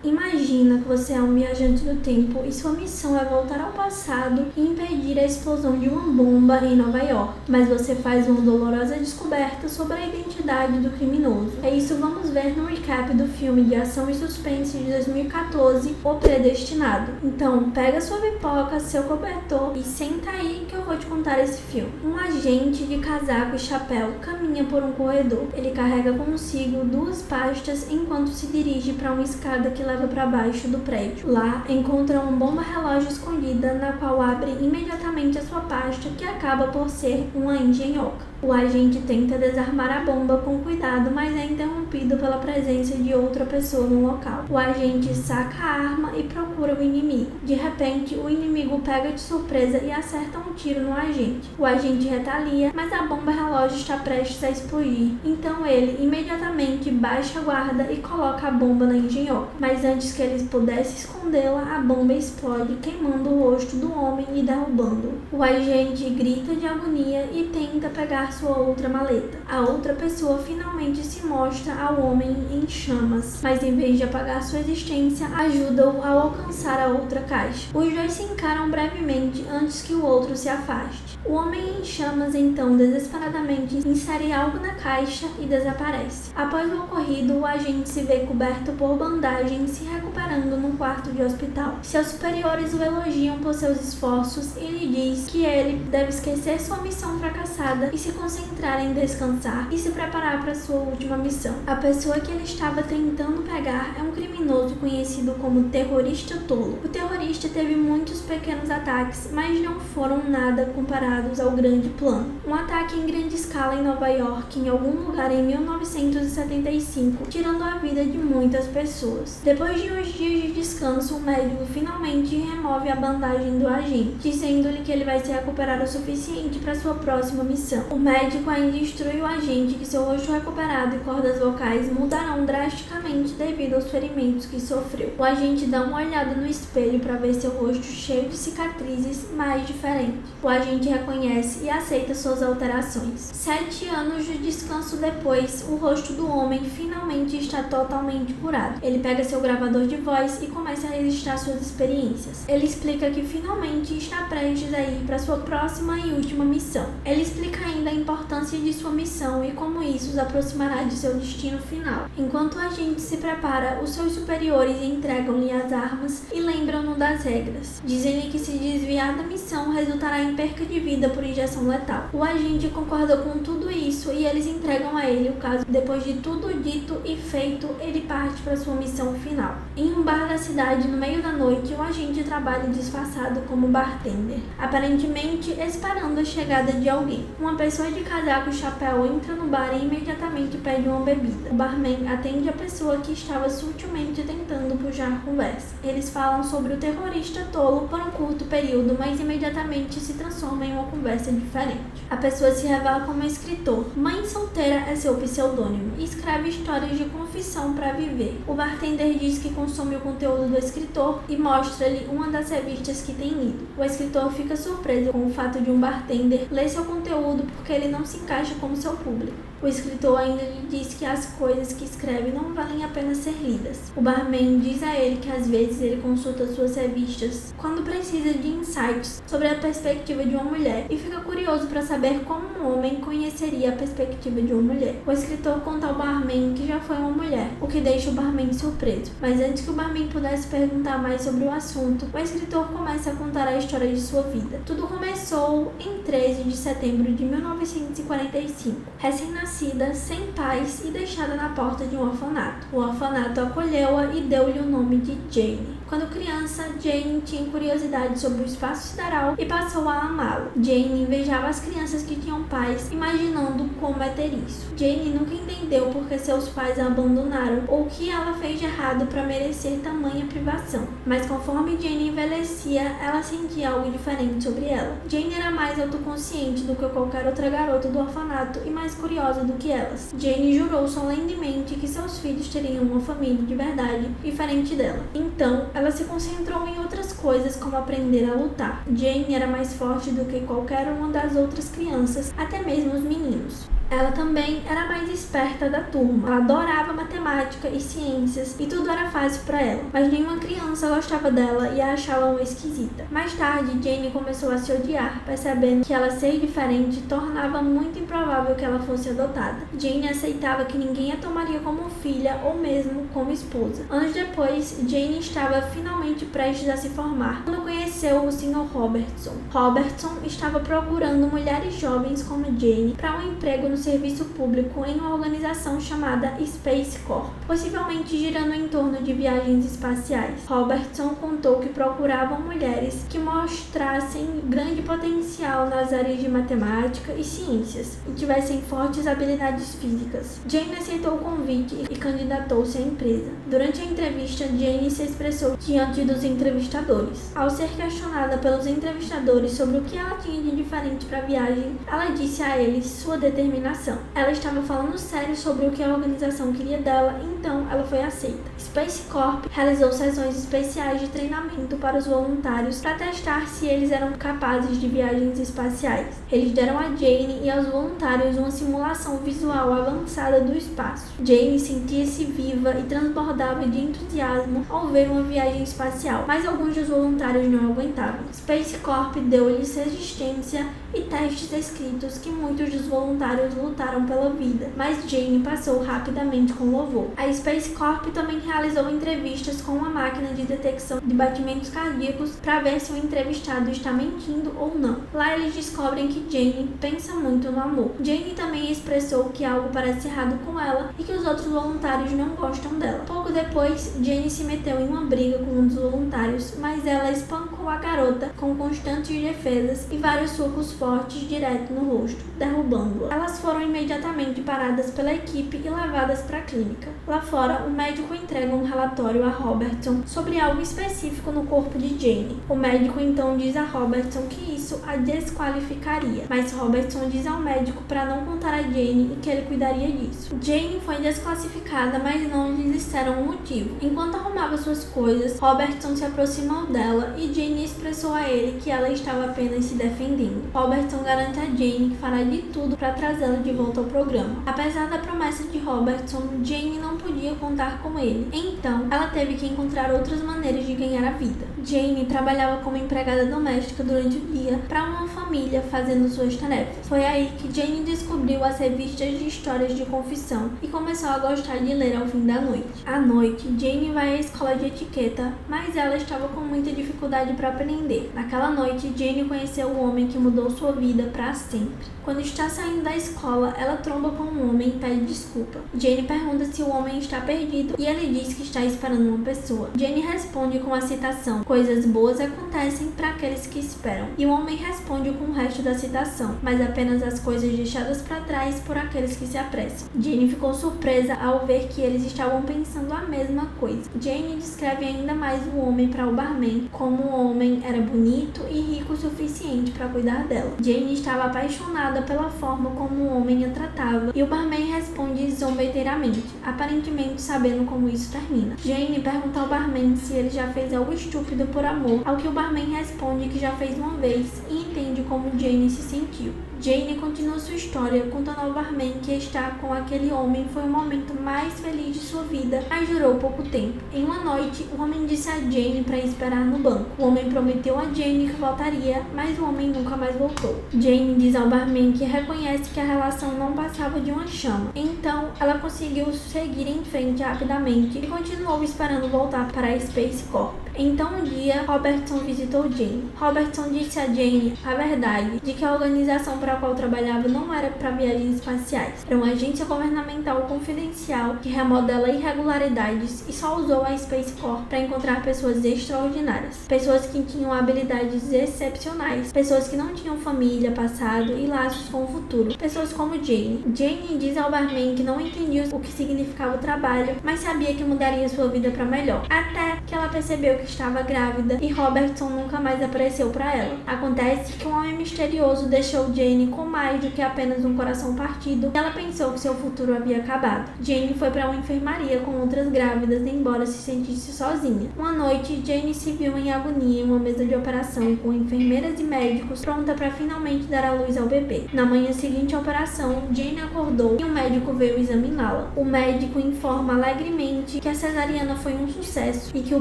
Imagina que você é um viajante do tempo e sua missão é voltar ao passado e impedir a explosão de uma bomba em Nova York, mas você faz uma dolorosa descoberta sobre a identidade do criminoso. É isso que vamos ver no recap do filme de ação e suspense de 2014, O Predestinado. Então, pega sua pipoca, seu cobertor e senta aí que eu vou te contar esse filme. Um agente de casaco e chapéu caminha por um corredor. Ele carrega consigo duas pastas enquanto se dirige para uma escada que leva para baixo do prédio. Lá, encontra uma bomba relógio escondida, na qual abre imediatamente a sua pasta, que acaba por ser uma engenhoca. O agente tenta desarmar a bomba com cuidado, mas é interrompido pela presença de outra pessoa no local. O agente saca a arma e procura o inimigo. De repente, o inimigo pega de surpresa e acerta um tiro no agente. O agente retalia, mas a bomba relógio está prestes a explodir. Então ele imediatamente baixa a guarda e coloca a bomba na engenhoca. Mas antes que ele pudesse escondê-la, a bomba explode, queimando o rosto do homem e derrubando-o. O agente grita de agonia e tenta pegar sua outra maleta. A outra pessoa finalmente se mostra ao homem em chamas, mas em vez de apagar sua existência, ajuda-o a alcançar a outra caixa. Os dois se encaram brevemente antes que o outro se afaste. O homem em chamas então desesperadamente insere algo na caixa e desaparece. Após o ocorrido, o agente se vê coberto por bandagens, se recuperando num quarto de hospital. Seus superiores o elogiam por seus esforços e lhe diz que ele deve esquecer sua missão fracassada e se concentrar em descansar e se preparar para sua última missão. A pessoa que ele estava tentando pegar é um criminoso conhecido como terrorista tolo. O terrorista teve muitos pequenos ataques, mas não foram nada comparados ao grande plano. Um ataque em grande escala em Nova York, em algum lugar em 1975, tirando a vida de muitas pessoas. Depois de uns dias de descanso, o médico finalmente remove a bandagem do agente, dizendo-lhe que ele vai se recuperar o suficiente para sua próxima missão. O médico ainda instrui o agente que seu rosto recuperado e cordas vocais mudarão drasticamente devido aos ferimentos que sofreu. O agente dá uma olhada no espelho para ver seu rosto cheio de cicatrizes, mas diferente. O agente reconhece e aceita suas alterações. 7 anos de descanso depois, o rosto do homem finalmente está totalmente curado. Ele pega seu gravador de voz e começa a registrar suas experiências. Ele explica que finalmente está prestes a ir para sua próxima e última missão. Ele explica ainda a importância de sua missão e como isso os aproximará de seu destino final. Enquanto o agente se prepara, os seus superiores entregam-lhe as armas e lembram-no das regras. Dizem-lhe que se desviar da missão resultará em perca de vida por injeção letal. O agente concorda com tudo isso e eles entregam a ele o caso. Depois de tudo dito e feito, ele parte para sua missão final. Em um bar da cidade, no meio da noite, o agente trabalha disfarçado como bartender, aparentemente esperando a chegada de alguém. Uma pessoa de casaco e chapéu entra no bar e imediatamente pede uma bebida. O barman atende a pessoa que estava sutilmente tentando puxar a conversa. Eles falam sobre o terrorista tolo por um curto período, mas imediatamente se transforma em uma conversa diferente. A pessoa se revela como escritor. Mãe solteira é seu pseudônimo e escreve histórias de confissão para viver. O bartender diz que consome o conteúdo do escritor e mostra-lhe uma das revistas que tem lido. O escritor fica surpreso com o fato de um bartender ler seu conteúdo porque ele não se encaixa como seu público. O escritor ainda lhe diz que as coisas que escreve não valem a pena ser lidas. O barman diz a ele que às vezes ele consulta suas revistas quando precisa de insights sobre a perspectiva de uma mulher e fica curioso para saber como um homem conheceria a perspectiva de uma mulher. O escritor conta ao barman que já foi uma mulher, o que deixa o barman surpreso. Mas antes que o barman pudesse perguntar mais sobre o assunto, o escritor começa a contar a história de sua vida. Tudo começou em 13 de setembro de 1945. Recém-nascida, sem pais e deixada na porta de um orfanato. O orfanato acolheu-a e deu-lhe o nome de Jane. Quando criança, Jane tinha curiosidade sobre o espaço sideral e passou a amá-lo. Jane invejava as crianças que tinham pais, imaginando como é ter isso. Jane nunca entendeu por que seus pais a abandonaram ou o que ela fez de errado para merecer tamanha privação. Mas conforme Jane envelhecia, ela sentia algo diferente sobre ela. Jane era mais autoconsciente do que qualquer outra garota do orfanato e mais curiosa do que elas. Jane jurou solenemente que seus filhos teriam uma família de verdade diferente dela. Então, ela se concentrou em outras coisas, como aprender a lutar. Jane era mais forte do que qualquer uma das outras crianças, até mesmo os meninos. Ela também era a mais esperta da turma. Ela adorava matemática e ciências e tudo era fácil para ela, mas nenhuma criança gostava dela e a achava uma esquisita. Mais tarde, Jane começou a se odiar, percebendo que ela ser diferente tornava muito improvável que ela fosse adotada. Jane aceitava que ninguém a tomaria como filha ou mesmo como esposa. Anos depois, Jane estava finalmente prestes a se formar quando conheceu o Sr. Robertson. Robertson estava procurando mulheres jovens como Jane para um emprego no serviço público em uma organização chamada Space Corp, possivelmente girando em torno de viagens espaciais. Robertson contou que procuravam mulheres que mostrassem grande potencial nas áreas de matemática e ciências e tivessem fortes habilidades físicas. Jane aceitou o convite e candidatou-se à empresa. Durante a entrevista, Jane se expressou diante dos entrevistadores. Ao ser questionada pelos entrevistadores sobre o que ela tinha de diferente para a viagem, ela disse a eles sua determinação. Ela estava falando sério sobre o que a organização queria dela, então ela foi aceita. Space Corp realizou sessões especiais de treinamento para os voluntários para testar se eles eram capazes de viagens espaciais. Eles deram a Jane e aos voluntários uma simulação visual avançada do espaço. Jane sentia-se viva e transbordava de entusiasmo ao ver uma viagem espacial, mas alguns dos voluntários não aguentavam. Space Corp deu-lhes resistência e testes escritos que muitos dos voluntários lutaram pela vida, mas Jane passou rapidamente com louvor. A Space Corp também realizou entrevistas com uma máquina de detecção de batimentos cardíacos para ver se o entrevistado está mentindo ou não. Lá eles descobrem que Jane pensa muito no amor. Jane também expressou que algo parece errado com ela e que os outros voluntários não gostam dela. Pouco depois, Jane se meteu em uma briga com um dos voluntários, mas ela espancou a garota com constantes defesas e vários socos fortes direto no rosto, derrubando-a. Elas foram imediatamente paradas pela equipe e levadas para a clínica. Lá fora, o médico entrega um relatório a Robertson sobre algo específico no corpo de Jane. O médico então diz a Robertson que isso a desqualificaria, mas Robertson diz ao médico para não contar a Jane e que ele cuidaria disso. Jane foi desclassificada, mas não lhe disseram o motivo. Enquanto arrumava suas coisas, Robertson se aproximou dela e Jane expressou a ele que ela estava apenas se defendendo. Robertson garante a Jane que fará de tudo para trazê-la de volta ao programa. Apesar da promessa de Robertson, Jane não podia contar com ele. Então, ela teve que encontrar outras maneiras de ganhar a vida. Jane trabalhava como empregada doméstica durante o dia para uma família fazendo suas tarefas. Foi aí que Jane descobriu as revistas de histórias de confissão e começou a gostar de ler ao fim da noite. À noite, Jane vai à escola de etiqueta, mas ela estava com muita dificuldade para aprender. Naquela noite, Jane conheceu o homem que mudou sua vida para sempre. Quando está saindo da escola, ela tromba com um homem e pede desculpa. Jane pergunta se o homem está perdido e ele diz que está esperando uma pessoa. Jane responde com a citação: "Coisas boas acontecem para aqueles que esperam." E o homem responde com o resto da citação: "Mas apenas as coisas deixadas para trás por aqueles que se apressam." Jane ficou surpresa ao ver que eles estavam pensando a mesma coisa. Jane descreve ainda mais o homem para o barman, como o homem era bonito e rico o suficiente para cuidar dela. Jane estava apaixonada pela forma como o homem a tratava e o barman responde zombeteiramente, aparentemente sabendo como isso termina. Jane pergunta ao barman se ele já fez algo estúpido por amor, ao que o barman responde que já fez uma vez e entende como Jane se sentiu. Jane continua sua história contando ao barman que estar com aquele homem foi o momento mais feliz de sua vida, mas durou pouco tempo. Em uma noite, o homem disse a Jane para esperar no banco. O homem prometeu a Jane que voltaria, mas o homem nunca mais voltou. Jane diz ao barman que reconhece que a relação não passava de uma chama. Então, ela conseguiu seguir em frente rapidamente e continuou esperando voltar para a Space Corp. Então um dia, Robertson visitou Jane. Robertson disse a Jane a verdade de que a organização para a qual trabalhava não era para viagens espaciais. Era uma agência governamental confidencial que remodela irregularidades e só usou a Space Corp para encontrar pessoas extraordinárias. Pessoas que tinham habilidades excepcionais. Pessoas que não tinham família, passado e laços com o futuro. Pessoas como Jane. Jane diz ao barman que não entendia o que significava o trabalho, mas sabia que mudaria sua vida para melhor. Até que ela percebeu que estava grávida e Robertson nunca mais apareceu para ela. Acontece que uma homem misterioso deixou Jane com mais do que apenas um coração partido e ela pensou que seu futuro havia acabado. Jane foi para uma enfermaria com outras grávidas, embora se sentisse sozinha. Uma noite, Jane se viu em agonia em uma mesa de operação com enfermeiras e médicos, pronta para finalmente dar à luz ao bebê. Na manhã seguinte à operação, Jane acordou e um médico veio examiná-la. O médico informa alegremente que a cesariana foi um sucesso e que o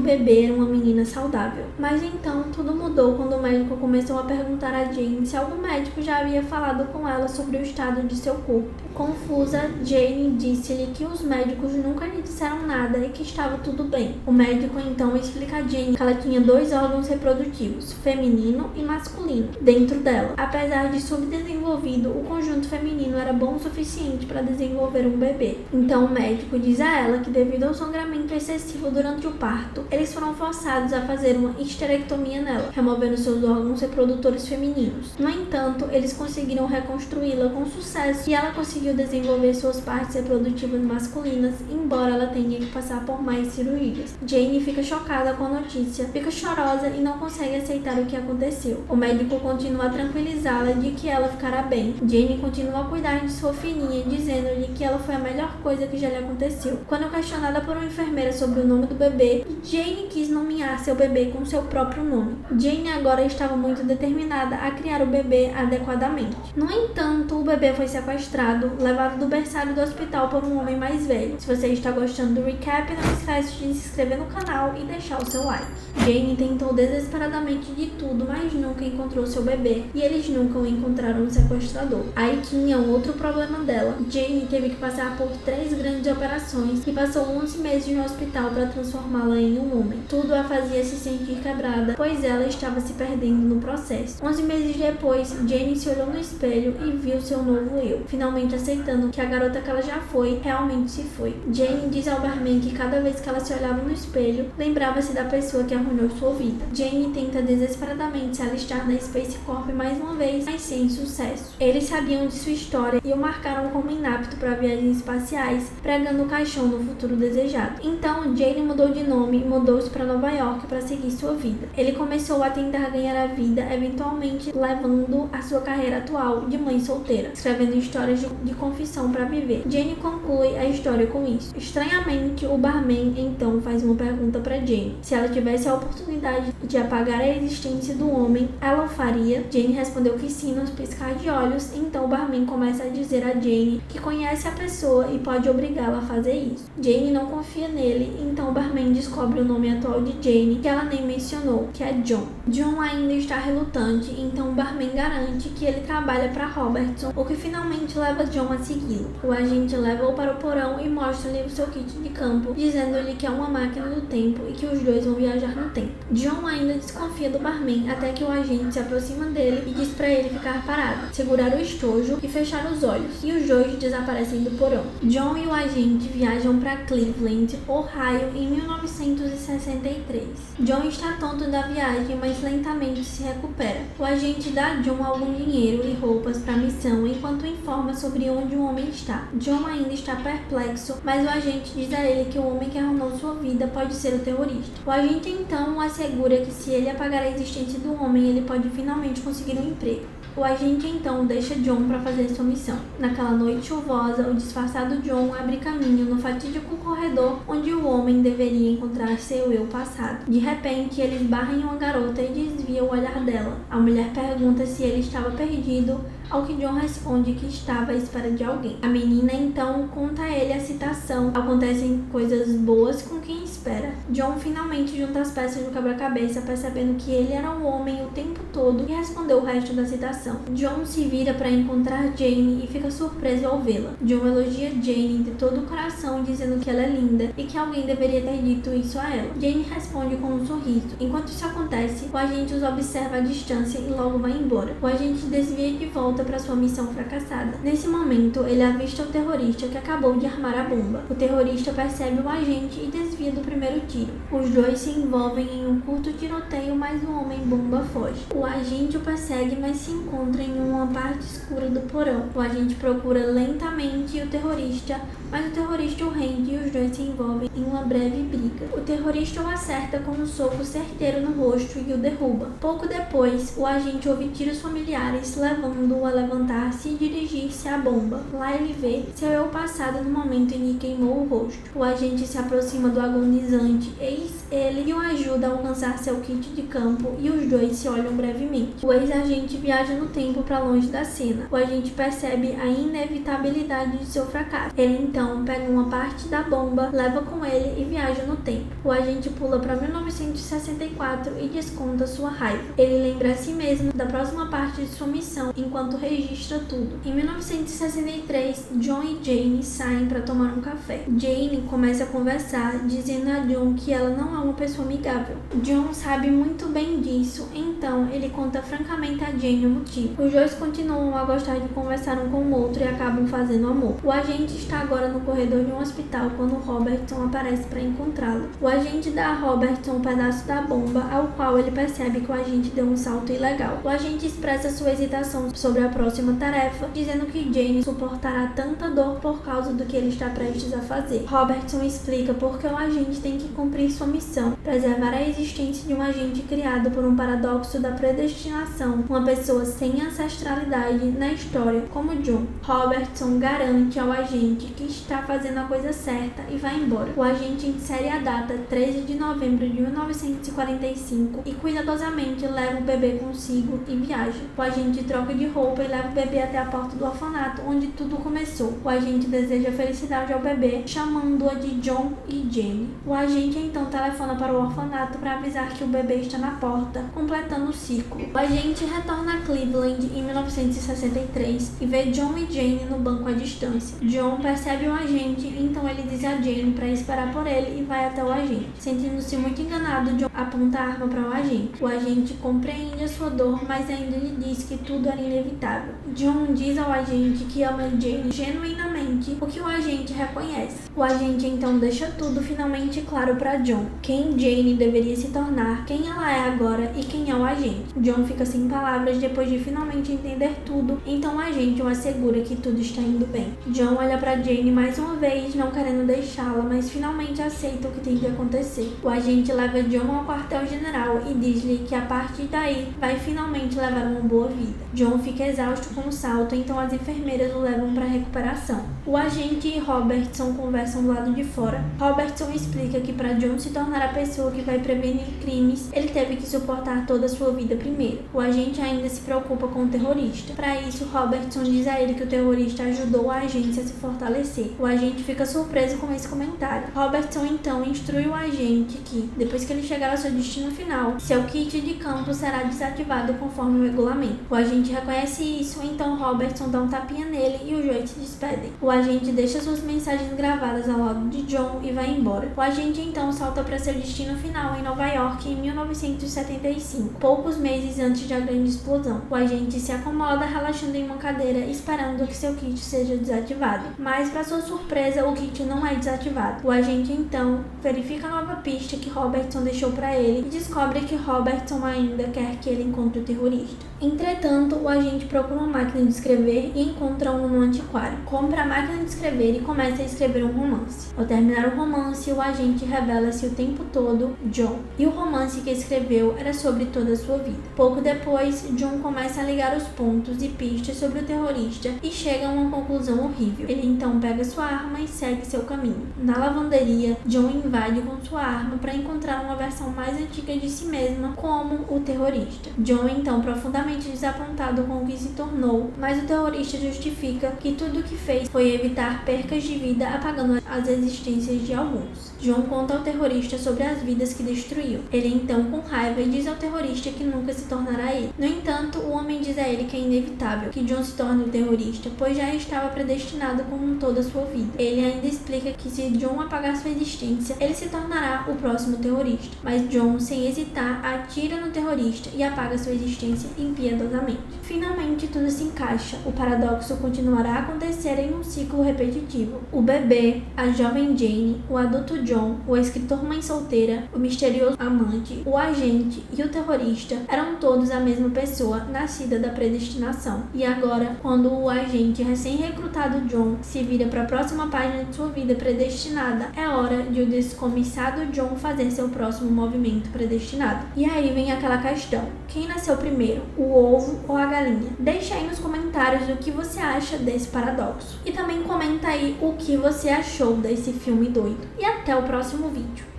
bebê era uma menina saudável. Mas então tudo mudou quando o médico começou a perguntar a Jane se algum médico já havia falado com ela sobre o estado de seu corpo. Confusa, Jane disse-lhe que os médicos nunca lhe disseram nada e que estava tudo bem. O médico então explica a Jane que ela tinha 2 órgãos reprodutivos, feminino e masculino, dentro dela. Apesar de subdesenvolvido, o conjunto feminino era bom o suficiente para desenvolver um bebê. Então o médico diz a ela que devido ao sangramento excessivo durante o parto, eles foram forçados a fazer uma histerectomia nela, removendo seus órgãos reprodutores femininos. No entanto, eles conseguiram reconstruí-la com sucesso e ela conseguiu desenvolver suas partes reprodutivas masculinas, embora ela tenha que passar por mais cirurgias. Jane fica chocada com a notícia, fica chorosa e não consegue aceitar o que aconteceu. O médico continua a tranquilizá-la de que ela ficará bem. Jane continua a cuidar de sua filhinha, dizendo-lhe que ela foi a melhor coisa que já lhe aconteceu. Quando questionada por uma enfermeira sobre o nome do bebê, Jane quis nomear seu bebê com seu próprio nome. Jane agora estava muito determinada a criar o bebê adequadamente. No entanto, o bebê foi sequestrado, levado do berçário do hospital por um homem mais velho. Se você está gostando do recap, não esquece de se inscrever no canal e deixar o seu like. Jane tentou desesperadamente de tudo, mas nunca encontrou seu bebê e eles nunca o encontraram no sequestrador. Aí tinha um outro problema dela. Jane teve que passar por 3 grandes operações e passou 11 meses no hospital para transformá-la em um homem. Tudo a fazia se sentir quebrada, pois ela estava se perdendo no processo. 11 meses depois, Jane se olhou no espelho e viu seu novo eu, finalmente aceitando que a garota que ela já foi, realmente se foi. Jane diz ao barman que cada vez que ela se olhava no espelho, lembrava-se da pessoa que arruinou sua vida. Jane tenta desesperadamente se alistar na Space Corp mais uma vez, mas sem sucesso. Eles sabiam de sua história e o marcaram como inapto para viagens espaciais, pregando o caixão no futuro desejado. Então, Jane mudou de nome e mudou-se para Nova York para seguir sua vida. Ele começou a tentar ganhar a vida, eventualmente levando a sua carreira atual de mãe solteira, escrevendo histórias de confissão para viver. Jane conclui a história com isso. Estranhamente, o barman então faz uma pergunta para Jane. Se ela tivesse a oportunidade de apagar a existência do homem, ela o faria? Jane respondeu que sim nos piscar de olhos, então o barman começa a dizer a Jane que conhece a pessoa e pode obrigá-la a fazer isso. Jane não confia nele, então o barman descobre o nome atual de Jane, que ela nem mencionou, que é John. John ainda está relutante, então o barman garante que ele trabalha para Robertson, o que finalmente leva John a segui-lo. O agente leva-o para o porão e mostra-lhe o seu kit de campo, dizendo-lhe que é uma máquina do tempo e que os dois vão viajar no tempo. John ainda desconfia do barman até que o agente se aproxima dele e diz para ele ficar parado, segurar o estojo e fechar os olhos, e os dois desaparecem do porão. John e o agente viajam para Cleveland, Ohio, em 1963. John está tonto da viagem, mas lentamente se recupera. O agente dá a John algum dinheiro e roupas para a missão, enquanto informa sobre onde o homem está. John ainda está perplexo, mas o agente diz a ele que o homem que arruinou sua vida pode ser o terrorista. O agente então o assegura que se ele apagar a existência do homem, ele pode finalmente conseguir um emprego. O agente então deixa John para fazer sua missão. Naquela noite chuvosa, o disfarçado John abre caminho no fatídico corredor onde o homem deveria encontrar seu eu passado. De repente, ele esbarra em uma garota e desvia o olhar dela. A mulher pergunta se ele estava perdido, ao que John responde que estava à espera de alguém. A menina então conta a ele a citação. Acontecem coisas boas com quem espera. John finalmente junta as peças do quebra-cabeça, percebendo que ele era um homem o tempo todo e respondeu o resto da citação. John se vira para encontrar Jane e fica surpreso ao vê-la. John elogia Jane de todo o coração, dizendo que ela é linda e que alguém deveria ter dito isso a ela. Jane responde com um sorriso. Enquanto isso acontece, o agente os observa à distância e logo vai embora. O agente desvia de volta para sua missão fracassada. Nesse momento, ele avista o terrorista que acabou de armar a bomba. O terrorista percebe o agente e desvia dia do primeiro tiro. Os dois se envolvem em um curto tiroteio, mas o homem-bomba foge. O agente o persegue, mas se encontra em uma parte escura do porão. O agente procura lentamente o terrorista, mas o terrorista o rende e os dois se envolvem em uma breve briga. O terrorista o acerta com um soco certeiro no rosto e o derruba. Pouco depois, o agente ouve tiros familiares, levando-o a levantar-se e dirigir-se à bomba. Lá ele vê seu eu passado no momento em que queimou o rosto. O agente se aproxima do agonizante, eis ele e o ajuda a alcançar seu kit de campo e os dois se olham brevemente. O ex-agente viaja no tempo para longe da cena. O agente percebe a inevitabilidade de seu fracasso. Ele então pega uma parte da bomba, leva com ele e viaja no tempo. O agente pula para 1964 e desconta sua raiva. Ele lembra a si mesmo da próxima parte de sua missão enquanto registra tudo. Em 1963, John e Jane saem para tomar um café. Jane começa a conversar, dizendo a John que ela não é uma pessoa amigável. John sabe muito bem disso, então ele conta francamente a Jane o motivo. Os dois continuam a gostar de conversar um com o outro e acabam fazendo amor. O agente está agora no corredor de um hospital quando Robertson aparece para encontrá-lo. O agente dá a Robertson um pedaço da bomba, ao qual ele percebe que o agente deu um salto ilegal. O agente expressa sua hesitação sobre a próxima tarefa, dizendo que Jane suportará tanta dor por causa do que ele está prestes a fazer. Robertson explica por que o agente tem que cumprir sua missão, preservar a existência de um agente criado por um paradoxo da predestinação, uma pessoa sem ancestralidade na história como John. Robertson garante ao agente que está fazendo a coisa certa e vai embora. O agente insere a data 13 de novembro de 1945 e cuidadosamente leva o bebê consigo e viaja. O agente troca de roupa e leva o bebê até a porta do orfanato onde tudo começou. O agente deseja felicidade ao bebê, chamando-a de John e Jane. O agente então telefona para o orfanato para avisar que o bebê está na porta, completando o ciclo. O agente retorna a Cleveland em 1963 e vê John e Jane no banco à distância. John percebe o agente, então ele diz a Jane para esperar por ele e vai até o agente. Sentindo-se muito enganado, John aponta a arma para o agente. O agente compreende a sua dor, mas ainda lhe diz que tudo era inevitável. John diz ao agente que ama Jane genuinamente, o que o agente reconhece. O agente então deixa tudo finalmente claro para John, quem Jane deveria se tornar, quem ela é agora e quem é o agente. John fica sem palavras depois de finalmente entender tudo, então o agente o assegura que tudo está indo bem. John olha para Jane mais uma vez, não querendo deixá-la, mas finalmente aceita o que tem que acontecer. O agente leva John ao quartel-general e diz-lhe que a partir daí vai finalmente levar uma boa vida. John fica exausto com o salto, então as enfermeiras o levam para recuperação. O agente e Robertson conversam do lado de fora. Robertson explica que para John se tornar a pessoa que vai prevenir crimes, ele teve que suportar toda a sua vida primeiro. O agente ainda se preocupa com o terrorista. Para isso, Robertson diz a ele que o terrorista ajudou a agência a se fortalecer. O agente fica surpreso com esse comentário. Robertson então instrui o agente que, depois que ele chegar ao seu destino final, seu kit de campo será desativado conforme o regulamento. O agente reconhece isso, então Robertson dá um tapinha nele e os dois se despedem. O agente deixa suas mensagens gravadas ao lado de John e vai embora. O agente então salta para seu destino final em Nova York em 1975, poucos meses antes da grande explosão. O agente se acomoda relaxando em uma cadeira esperando que seu kit seja desativado, mas para sua surpresa o kit não é desativado. O agente então verifica a nova pista que Robertson deixou para ele e descobre que Robertson ainda quer que ele encontre o terrorista. Entretanto, o agente procura uma máquina de escrever e encontra um no antiquário. Compra a máquina de escrever e começa a escrever um romance. Ao terminar o romance, o agente revela-se o tempo todo John, e o romance que escreveu era sobre toda a sua vida. Pouco depois, John começa a ligar os pontos e pistas sobre o terrorista e chega a uma conclusão horrível. Ele então pega sua arma e segue seu caminho. Na lavanderia, John invade com sua arma para encontrar uma versão mais antiga de si mesma como o terrorista. John então profundamente desapontado com o que se tornou, mas o terrorista justifica que tudo o que fez foi evitar percas de vida apagando as existências de alguns. John conta ao terrorista sobre as vidas que destruiu. Ele então, com raiva, diz ao terrorista que nunca se tornará ele. No entanto, o homem diz a ele que é inevitável que John se torne o terrorista, pois já estava predestinado como toda a sua vida. Ele ainda explica que se John apagar sua existência, ele se tornará o próximo terrorista. Mas John, sem hesitar, atira no terrorista e apaga sua existência impiedosamente. Finalmente, tudo se encaixa. O paradoxo continuará a acontecer em um ciclo repetitivo. O bebê, a jovem Jane, o adulto do John, o escritor mãe solteira, o misterioso amante, o agente e o terrorista eram todos a mesma pessoa nascida da predestinação. E agora, quando o agente recém-recrutado John se vira para a próxima página de sua vida predestinada, é hora de o descomissado John fazer seu próximo movimento predestinado. E aí vem aquela questão: quem nasceu primeiro, o ovo ou a galinha? Deixa aí nos comentários o que você acha desse paradoxo. E também comenta aí o que você achou desse filme doido. E até o próximo vídeo.